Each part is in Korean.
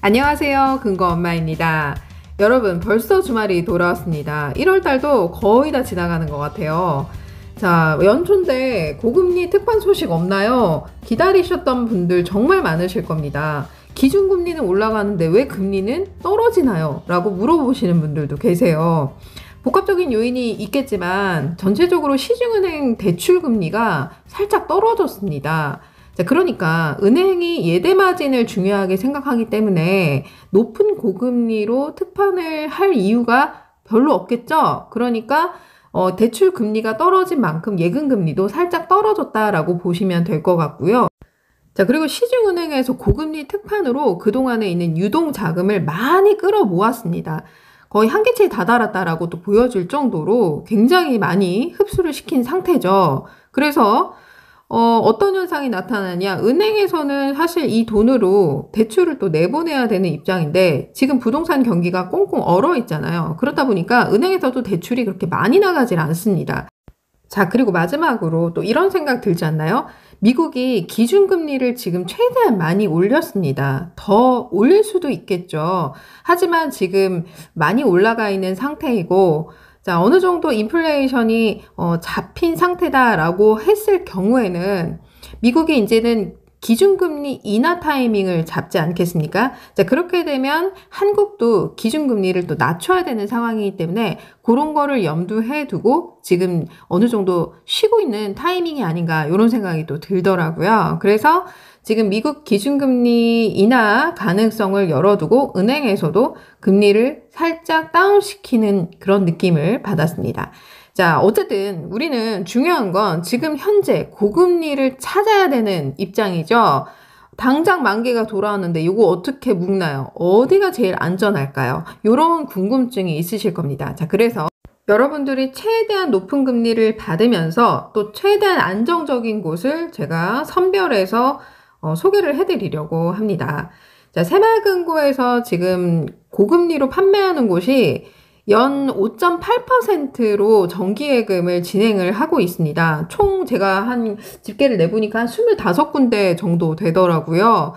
안녕하세요. 근거엄마입니다. 여러분, 벌써 주말이 돌아왔습니다. 1월달도 거의 다 지나가는 것 같아요. 자, 연초인데 고금리 특판 소식 없나요? 기다리셨던 분들 정말 많으실 겁니다. 기준금리는 올라가는데 왜 금리는 떨어지나요? 라고 물어보시는 분들도 계세요. 복합적인 요인이 있겠지만 전체적으로 시중은행 대출금리가 살짝 떨어졌습니다. 자, 그러니까 은행이 예대 마진을 중요하게 생각하기 때문에 높은 고금리로 특판을 할 이유가 별로 없겠죠? 그러니까 대출 금리가 떨어진 만큼 예금 금리도 살짝 떨어졌다라고 보시면 될 것 같고요. 자, 그리고 시중은행에서 고금리 특판으로 그동안에 있는 유동 자금을 많이 끌어 모았습니다. 거의 한계치에 다다랐다라고 또 보여질 정도로 굉장히 많이 흡수를 시킨 상태죠. 그래서 어떤 현상이 나타나냐? 은행에서는 사실 이 돈으로 대출을 또 내보내야 되는 입장인데 지금 부동산 경기가 꽁꽁 얼어 있잖아요. 그렇다 보니까 은행에서도 대출이 그렇게 많이 나가질 않습니다. 자, 그리고 마지막으로 또 이런 생각 들지 않나요? 미국이 기준금리를 지금 최대한 많이 올렸습니다. 더 올릴 수도 있겠죠. 하지만 지금 많이 올라가 있는 상태이고, 자, 어느 정도 인플레이션이 잡힌 상태다라고 했을 경우에는 미국이 이제는 기준금리 인하 타이밍을 잡지 않겠습니까? 자, 그렇게 되면 한국도 기준금리를 또 낮춰야 되는 상황이기 때문에 그런 거를 염두해 두고 지금 어느 정도 쉬고 있는 타이밍이 아닌가 이런 생각이 또 들더라고요. 그래서 지금 미국 기준금리 인하 가능성을 열어두고 은행에서도 금리를 살짝 다운시키는 그런 느낌을 받았습니다. 자, 어쨌든 우리는 중요한 건 지금 현재 고금리를 찾아야 되는 입장이죠. 당장 만기가 돌아왔는데 이거 어떻게 묶나요? 어디가 제일 안전할까요? 이런 궁금증이 있으실 겁니다. 자, 그래서 여러분들이 최대한 높은 금리를 받으면서 또 최대한 안정적인 곳을 제가 선별해서 소개를 해드리려고 합니다. 자, 새마을금고에서 지금 고금리로 판매하는 곳이 연 5.8%로 정기예금을 진행을 하고 있습니다. 총 제가 한 집계를 내보니까 한 25군데 정도 되더라고요.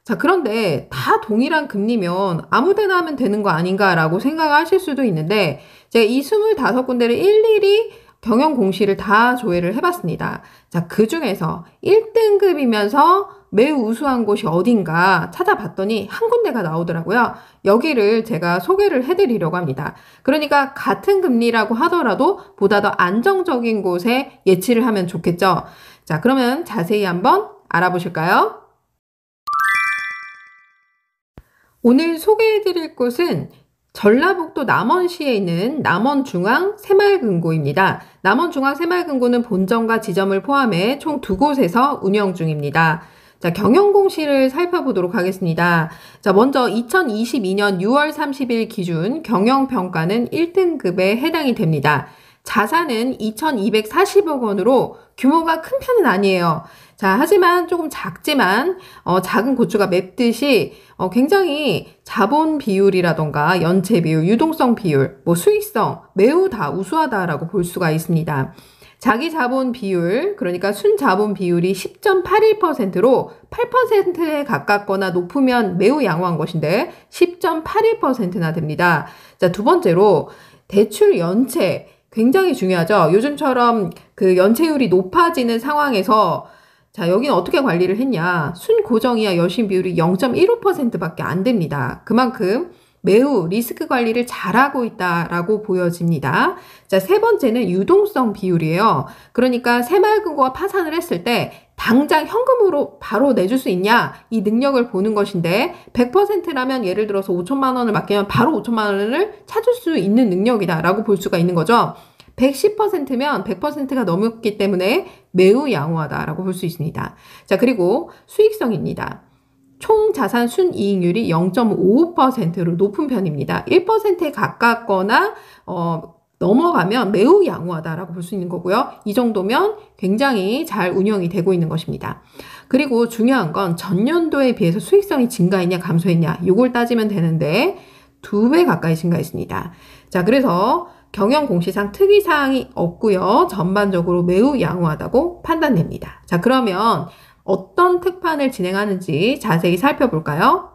자, 그런데 다 동일한 금리면 아무 데나 하면 되는 거 아닌가라고 생각하실 수도 있는데 제가 이 25군데를 일일이 경영 공시를 다 조회를 해봤습니다. 자, 그 중에서 1등급이면서 매우 우수한 곳이 어딘가 찾아봤더니 한 군데가 나오더라고요. 여기를 제가 소개를 해드리려고 합니다. 그러니까 같은 금리라고 하더라도 보다 더 안정적인 곳에 예치를 하면 좋겠죠. 자, 그러면 자세히 한번 알아보실까요? 오늘 소개해드릴 곳은 전라북도 남원시에 있는 남원중앙 새마을금고입니다. 남원중앙 새마을금고는 본점과 지점을 포함해 총 2곳에서 운영 중입니다. 자, 경영공시를 살펴보도록 하겠습니다. 자, 먼저 2022년 6월 30일 기준 경영평가는 1등급에 해당이 됩니다. 자산은 2,240억 원으로 규모가 큰 편은 아니에요. 자, 하지만 조금 작지만 작은 고추가 맵듯이 굉장히 자본 비율이라던가 연체 비율, 유동성 비율, 수익성 매우 다 우수하다라고 볼 수가 있습니다. 자기 자본 비율, 그러니까 순자본 비율이 10.81%로 8%에 가깝거나 높으면 매우 양호한 것인데 10.81%나 됩니다. 자, 두 번째로 대출 연체 굉장히 중요하죠. 요즘처럼 그 연체율이 높아지는 상황에서 자, 여기는 어떻게 관리를 했냐. 순고정이야 여신 비율이 0.15%밖에 안 됩니다. 그만큼 매우 리스크 관리를 잘하고 있다라고 보여집니다. 자, 세 번째는 유동성 비율이에요. 그러니까 새마을금고가 파산을 했을 때 당장 현금으로 바로 내줄 수 있냐? 이 능력을 보는 것인데 100%라면 예를 들어서 5천만 원을 맡기면 바로 5천만 원을 찾을 수 있는 능력이다라고 볼 수가 있는 거죠. 110%면 100%가 넘었기 때문에 매우 양호하다라고 볼 수 있습니다. 자, 그리고 수익성입니다. 총 자산 순이익률이 0.55%로 높은 편입니다. 1%에 가깝거나 넘어가면 매우 양호하다라고 볼 수 있는 거고요. 이 정도면 굉장히 잘 운영이 되고 있는 것입니다. 그리고 중요한 건 전년도에 비해서 수익성이 증가했냐 감소했냐 이걸 따지면 되는데 2배 가까이 증가했습니다. 자, 그래서 경영 공시상 특이사항이 없고요. 전반적으로 매우 양호하다고 판단됩니다. 자, 그러면 어떤 특판을 진행하는지 자세히 살펴볼까요?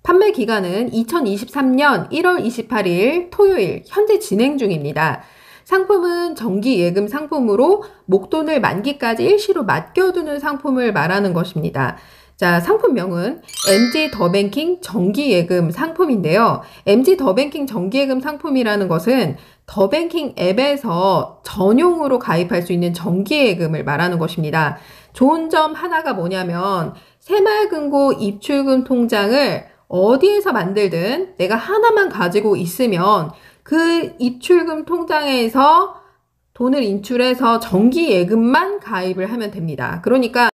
판매 기간은 2023년 1월 28일 토요일 현재 진행 중입니다. 상품은 정기예금 상품으로 목돈을 만기까지 일시로 맡겨두는 상품을 말하는 것입니다. 자, 상품명은 MG 더뱅킹 정기예금 상품인데요. MG 더뱅킹 정기예금 상품이라는 것은 더뱅킹 앱에서 전용으로 가입할 수 있는 정기예금을 말하는 것입니다. 좋은 점 하나가 뭐냐면 새마을금고 입출금 통장을 어디에서 만들든 내가 하나만 가지고 있으면 그 입출금 통장에서 돈을 인출해서 정기예금만 가입을 하면 됩니다. 그러니까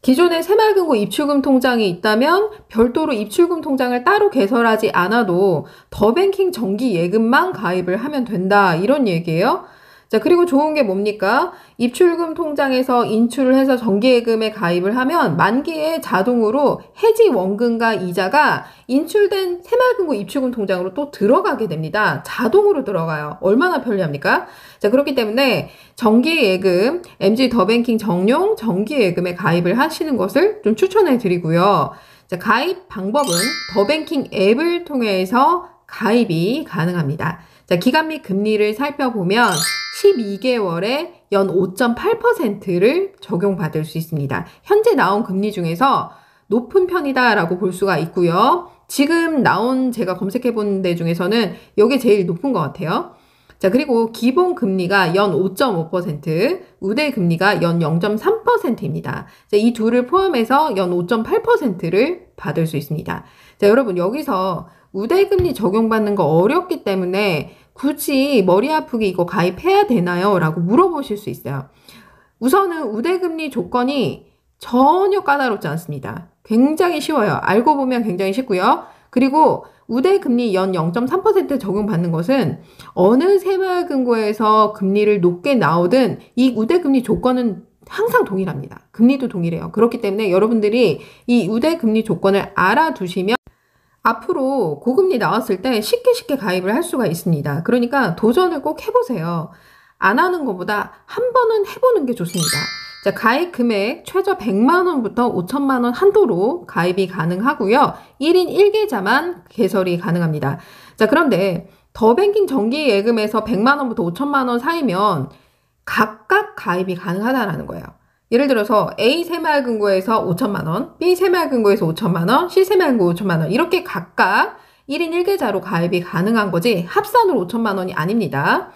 기존에 새마을금고 입출금 통장이 있다면 별도로 입출금 통장을 따로 개설하지 않아도 더뱅킹 정기예금만 가입을 하면 된다, 이런 얘기예요. 자, 그리고 좋은 게 뭡니까? 입출금 통장에서 인출을 해서 정기예금에 가입을 하면 만기에 자동으로 해지 원금과 이자가 인출된 새마을금고 입출금 통장으로 또 들어가게 됩니다. 자동으로 들어가요. 얼마나 편리합니까? 자, 그렇기 때문에 정기예금, MG 더뱅킹 정용 정기예금에 가입을 하시는 것을 좀 추천해 드리고요. 자, 가입 방법은 더뱅킹 앱을 통해서 가입이 가능합니다. 자, 기간 및 금리를 살펴보면 12개월에 연 5.8%를 적용받을 수 있습니다. 현재 나온 금리 중에서 높은 편이다라고 볼 수가 있고요. 지금 나온 제가 검색해 본 데 중에서는 이게 제일 높은 것 같아요. 자, 그리고 기본 금리가 연 5.5%, 우대 금리가 연 0.3%입니다. 자, 이 둘을 포함해서 연 5.8%를 받을 수 있습니다. 자, 여러분 여기서 우대금리 적용받는 거 어렵기 때문에 굳이 머리 아프게 이거 가입해야 되나요? 라고 물어보실 수 있어요. 우선은 우대금리 조건이 전혀 까다롭지 않습니다. 굉장히 쉬워요. 알고 보면 굉장히 쉽고요. 그리고 우대금리 연 0.3% 적용받는 것은 어느 새마을금고에서 금리를 높게 나오든 이 우대금리 조건은 항상 동일합니다. 금리도 동일해요. 그렇기 때문에 여러분들이 이 우대금리 조건을 알아두시면 앞으로 고금리 나왔을 때 쉽게 가입을 할 수가 있습니다. 그러니까 도전을 꼭 해보세요. 안 하는 것보다 한 번은 해보는 게 좋습니다. 자, 가입 금액 최저 100만원부터 5천만원 한도로 가입이 가능하고요. 1인 1계좌만 개설이 가능합니다. 자, 그런데 더뱅킹 정기예금에서 100만원부터 5천만원 사이면 각각 가입이 가능하다는 거예요. 예를 들어서 A 새마을금고에서 5천만원, B 새마을금고에서 5천만원, C 새마을금고 5천만원 이렇게 각각 1인 1계좌로 가입이 가능한 거지 합산으로 5천만원이 아닙니다.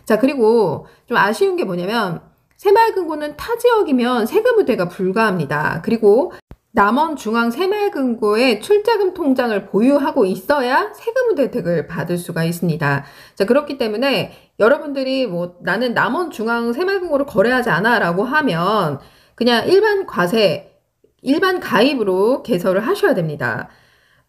자, 그리고 좀 아쉬운 게 뭐냐면 새마을금고는 타 지역이면 세금 우대가 불가합니다. 그리고 남원중앙 새마을금고에 출자금 통장을 보유하고 있어야 세금 우대 혜택을 받을 수가 있습니다. 자, 그렇기 때문에 여러분들이 뭐 나는 남원중앙 새마을금고를 거래하지 않아 라고 하면 그냥 일반 과세, 일반 가입으로 개설을 하셔야 됩니다.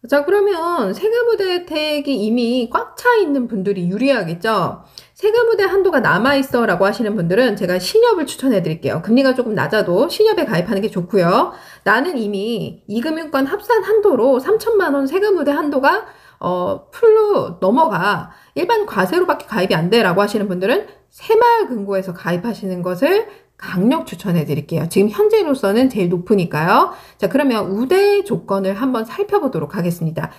자, 그러면 세금 우대 혜택이 이미 꽉 차 있는 분들이 유리하겠죠? 세금 우대 한도가 남아있어 라고 하시는 분들은 제가 신협을 추천해 드릴게요. 금리가 조금 낮아도 신협에 가입하는 게 좋고요. 나는 이미 이금융권 합산 한도로 3천만원 세금 우대 한도가 풀로 넘어가 일반 과세로밖에 가입이 안 돼 라고 하시는 분들은 새마을금고에서 가입하시는 것을 강력 추천해 드릴게요. 지금 현재로서는 제일 높으니까요. 자, 그러면 우대 조건을 한번 살펴보도록 하겠습니다.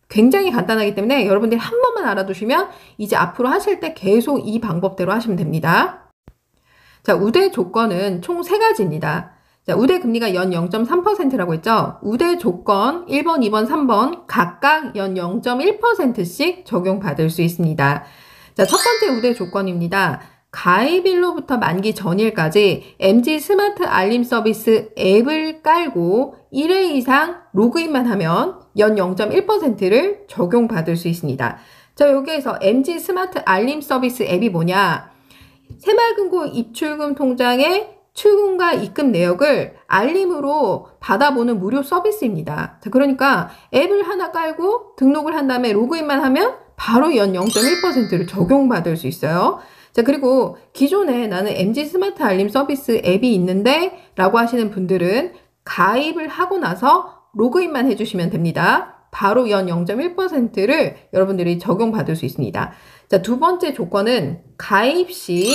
굉장히 간단하기 때문에 여러분들이 한 번만 알아두시면 이제 앞으로 하실 때 계속 이 방법대로 하시면 됩니다. 자, 우대 조건은 총 3가지입니다. 자, 우대 금리가 연 0.3%라고 했죠? 우대 조건 1번, 2번, 3번 각각 연 0.1%씩 적용받을 수 있습니다. 자, 첫 번째 우대 조건입니다. 가입일로부터 만기 전일까지 MG 스마트 알림 서비스 앱을 깔고 1회 이상 로그인만 하면 연 0.1%를 적용받을 수 있습니다. 자, 여기에서 MG 스마트 알림 서비스 앱이 뭐냐? 새마을금고 입출금 통장의 출금과 입금 내역을 알림으로 받아보는 무료 서비스입니다. 자, 그러니까 앱을 하나 깔고 등록을 한 다음에 로그인만 하면 바로 연 0.1%를 적용받을 수 있어요. 자, 그리고 기존에 나는 MG 스마트 알림 서비스 앱이 있는데 라고 하시는 분들은 가입을 하고 나서 로그인만 해주시면 됩니다. 바로 연 0.1%를 여러분들이 적용받을 수 있습니다. 자, 두 번째 조건은 가입 시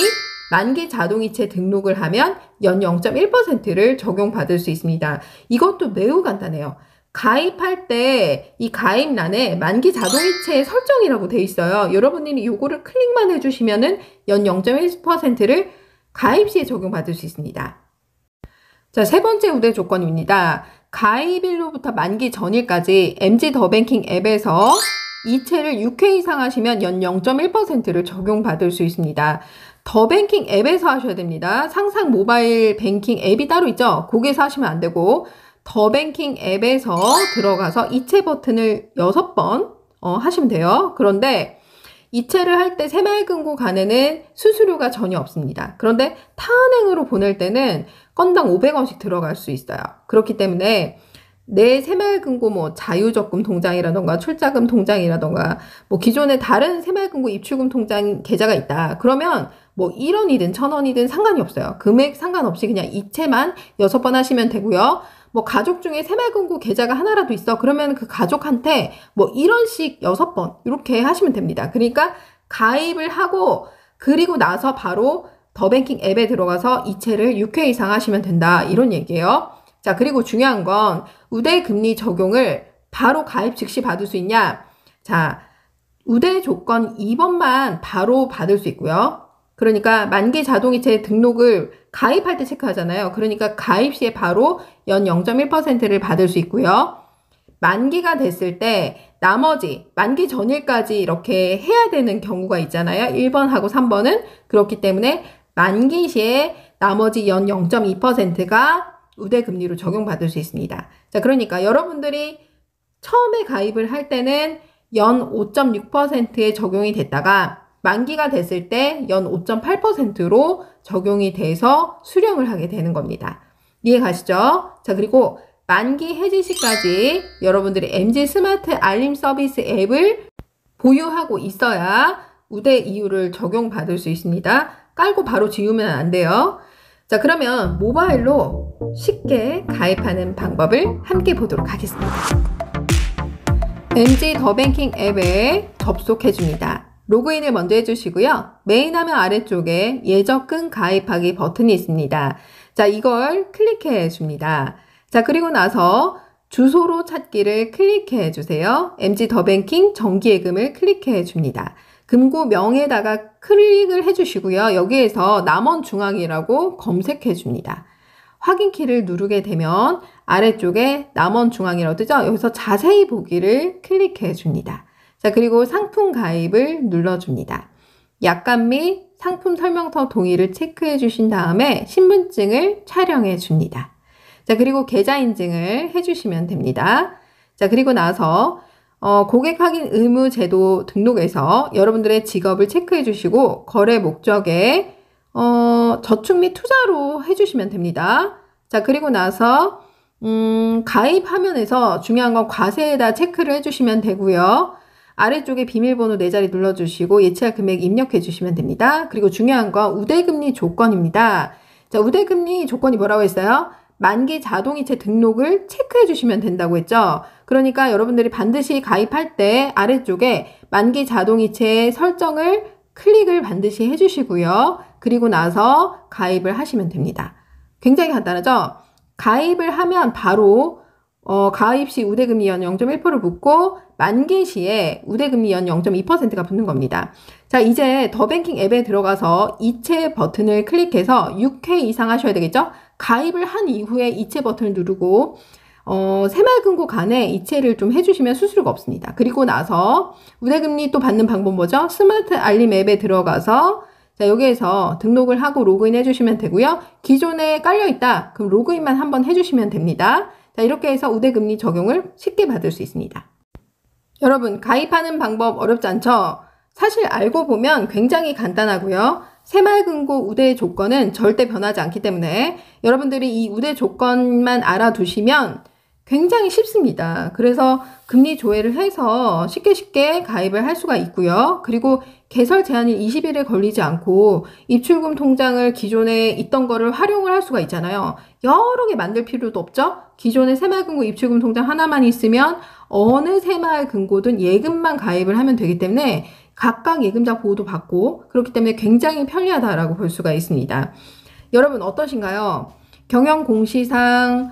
만기 자동이체 등록을 하면 연 0.1%를 적용받을 수 있습니다. 이것도 매우 간단해요. 가입할 때 이 가입란에 만기 자동이체 설정이라고 돼 있어요. 여러분들이 요거를 클릭만 해주시면은 연 0.1%를 가입 시에 적용받을 수 있습니다. 자, 세 번째 우대 조건입니다. 가입일로부터 만기 전일까지 MG 더뱅킹 앱에서 이체를 6회 이상 하시면 연 0.1%를 적용받을 수 있습니다. 더뱅킹 앱에서 하셔야 됩니다. 상상 모바일 뱅킹 앱이 따로 있죠? 거기에서 하시면 안 되고 더뱅킹 앱에서 들어가서 이체 버튼을 6번 하시면 돼요. 그런데 이체를 할 때 새마을금고 간에는 수수료가 전혀 없습니다. 그런데 타은행으로 보낼 때는 건당 500원씩 들어갈 수 있어요. 그렇기 때문에 내 새마을금고 뭐 자유적금 통장이라던가 출자금 통장이라던가 뭐 기존에 다른 새마을금고 입출금 통장 계좌가 있다. 그러면 뭐 1원이든 1000원이든 상관이 없어요. 금액 상관없이 그냥 이체만 6번 하시면 되고요. 뭐 가족 중에 새마을금고 계좌가 하나라도 있어. 그러면 그 가족한테 뭐 1원씩 6번 이렇게 하시면 됩니다. 그러니까 가입을 하고 그리고 나서 바로 더뱅킹 앱에 들어가서 이체를 6회 이상 하시면 된다. 이런 얘기예요. 자, 그리고 중요한 건 우대 금리 적용을 바로 가입 즉시 받을 수 있냐? 자, 우대 조건 2번만 바로 받을 수 있고요. 그러니까 만기 자동이체 등록을 가입할 때 체크하잖아요. 그러니까 가입 시에 바로 연 0.1%를 받을 수 있고요. 만기가 됐을 때 나머지 만기 전일까지 이렇게 해야 되는 경우가 있잖아요. 1번하고 3번은 그렇기 때문에 만기 시에 나머지 연 0.2%가 우대금리로 적용받을 수 있습니다. 자, 그러니까 여러분들이 처음에 가입을 할 때는 연 5.6%에 적용이 됐다가 만기가 됐을 때 연 5.8%로 적용이 돼서 수령을 하게 되는 겁니다. 이해 가시죠? 자, 그리고 만기 해지 시까지 여러분들이 MG 스마트 알림 서비스 앱을 보유하고 있어야 우대 이율을 적용받을 수 있습니다. 깔고 바로 지우면 안 돼요. 자, 그러면 모바일로 쉽게 가입하는 방법을 함께 보도록 하겠습니다. MG 더뱅킹 앱에 접속해 줍니다. 로그인을 먼저 해주시고요. 메인 화면 아래쪽에 예적금 가입하기 버튼이 있습니다. 자, 이걸 클릭해 줍니다. 자, 그리고 나서 주소로 찾기를 클릭해 주세요. MG 더뱅킹 정기예금을 클릭해 줍니다. 금고명에다가 클릭을 해주시고요. 여기에서 남원중앙이라고 검색해 줍니다. 확인키를 누르게 되면 아래쪽에 남원중앙이라고 뜨죠? 여기서 자세히 보기를 클릭해 줍니다. 자, 그리고 상품 가입을 눌러줍니다. 약관 및 상품 설명서 동의를 체크해 주신 다음에 신분증을 촬영해 줍니다. 자, 그리고 계좌 인증을 해주시면 됩니다. 자, 그리고 나서 고객 확인 의무 제도 등록에서 여러분들의 직업을 체크해 주시고 거래 목적에 저축 및 투자로 해주시면 됩니다. 자, 그리고 나서 가입 화면에서 중요한 건 과세에다 체크를 해주시면 되고요. 아래쪽에 비밀번호 4자리 눌러주시고 예치할 금액 입력해 주시면 됩니다. 그리고 중요한 건 우대금리 조건입니다. 자, 우대금리 조건이 뭐라고 했어요? 만기 자동이체 등록을 체크해 주시면 된다고 했죠. 그러니까 여러분들이 반드시 가입할 때 아래쪽에 만기 자동이체 설정을 클릭을 반드시 해주시고요. 그리고 나서 가입을 하시면 됩니다. 굉장히 간단하죠? 가입을 하면 바로 가입 시 우대금리 연 0.1% 붙고 만기 시에 우대금리 연 0.2%가 붙는 겁니다. 자, 이제 더뱅킹 앱에 들어가서 이체 버튼을 클릭해서 6회 이상 하셔야 되겠죠? 가입을 한 이후에 이체 버튼을 누르고 새마을금고 간에 이체를 좀 해주시면 수수료가 없습니다. 그리고 나서 우대금리 또 받는 방법 뭐죠? 스마트 알림 앱에 들어가서 자, 여기에서 등록을 하고 로그인 해주시면 되고요. 기존에 깔려있다. 그럼 로그인만 한번 해주시면 됩니다. 자, 이렇게 해서 우대금리 적용을 쉽게 받을 수 있습니다. 여러분, 가입하는 방법 어렵지 않죠? 사실 알고 보면 굉장히 간단하고요. 새마을금고 우대 조건은 절대 변하지 않기 때문에 여러분들이 이 우대 조건만 알아두시면 굉장히 쉽습니다. 그래서 금리 조회를 해서 쉽게 가입을 할 수가 있고요. 그리고 개설 제한일 20일에 걸리지 않고 입출금 통장을 기존에 있던 거를 활용을 할 수가 있잖아요. 여러 개 만들 필요도 없죠. 기존에 새마을금고 입출금 통장 하나만 있으면 어느 새마을금고든 예금만 가입을 하면 되기 때문에 각각 예금자 보호도 받고 그렇기 때문에 굉장히 편리하다라고 볼 수가 있습니다. 여러분 어떠신가요? 경영 공시상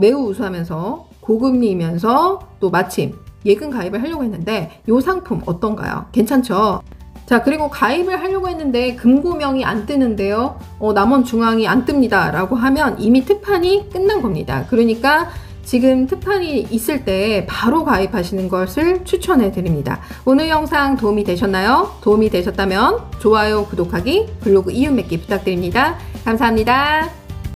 매우 우수하면서 고금리이면서 또 마침 예금 가입을 하려고 했는데 이 상품 어떤가요? 괜찮죠? 자, 그리고 가입을 하려고 했는데 금고명이 안 뜨는데요. 남원중앙이 안 뜹니다 라고 하면 이미 특판이 끝난 겁니다. 그러니까 지금 특판이 있을 때 바로 가입하시는 것을 추천해 드립니다. 오늘 영상 도움이 되셨나요? 도움이 되셨다면 좋아요, 구독하기, 블로그 이웃 맺기 부탁드립니다. 감사합니다.